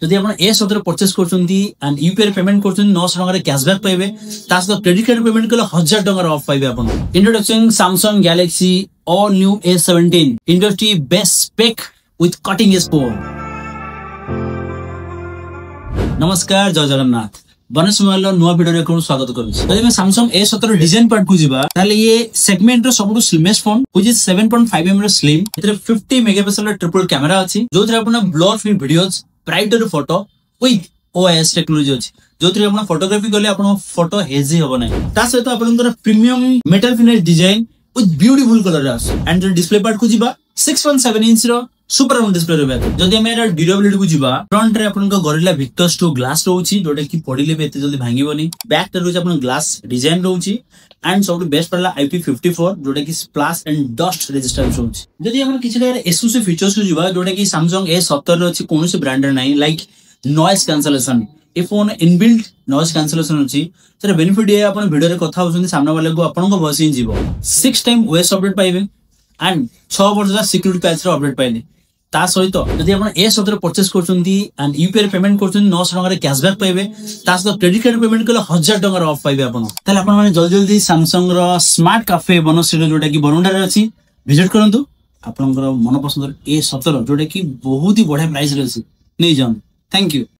যদি আপনার A17 purchase করছন্তি এন্ড ইউপিআই পেমেন্ট করছন্তি 900 টাকার ক্যাশব্যাক পাইবে তার সাথে ক্রেডিট কার্ড পেমেন্ট করলে 1000 টাকার অফ পাইবে আপন introduction Samsung Galaxy all new A17 industry best spec with cutting edge phone। नमस्कार जय जगन्नाथ बनस मोबाइल नुआ वीडियो रे स्वागत करूँ। जब मैं Samsung A17 डिजाइन पार्ट को जीवा ताले ये सेगमेंट रो सबटु slimmest phone which is 7.5 mm slim एतरे 50 मेगापिक्सल ट्रिपल कैमरा अछि जोथरे आपन blur free videos brighter photo with OIS technology अछि जोथरे आपन फोटोग्राफी करले आपन फोटो हेजी होबो नै ता सहित आपनकर premium metal finish design with beautiful colour आस एंड डिस्प्ले पार्ट को जीवा 6.7 इंच रो सुपर राउंड डिस्प्ले रे जदि हम एरा ड्यूरेबिलिटी को जीवा फ्रंट रे आपन गोरिल्ला विक्टर्स 2 ग्लास रहउची जोटा कि पडिले बे एते जल्दी भांगीबनी बैक रे रहउची आपन ग्लास डिजाइन रहउची एंड सबटु बेस्ट पडला IP54 जोटा कि स्प्लैश एंड डस्ट रेजिस्टेंस रहउची। जदि हम किछि एक्सक्लूसिव फीचर्स को जीवा जोटा कि Samsung A17 रे अछि कोनोसी ब्रांड रे नै लाइक नॉइज कैंसलेशन ए फोन इनबिल्ट नॉइज कैंसलेशन अछि तर बेनिफिट ये अपन वीडियो रे कथा होसुनी सामने वाले को अपन को वॉइस इन जीवो 6 टाइम OS अपडेट पाइबे एंड 6 वर्ष सिक्योरिटी पैच रो अपडेट पाइले ता सहित जदि आपण A17 परचेस करछन्ती एंड यूपीआई पेमेंट करछन्ती 900 टाका कैशबैक पाइबे ता सहित क्रेडिट कार्ड पेमेंट करले 1000 टाका ऑफ पाइबे आपण ताले आपण माने जल्दी जल्दी Samsung रो स्मार्ट कैफे बनसिरो जोटा कि बरमुडा रे अछि विजिट करंतु आपनकर मन पसंद A17 जोटा कि बहुत ही बढ़िया प्राइस रे अछि नै जान। Thank you.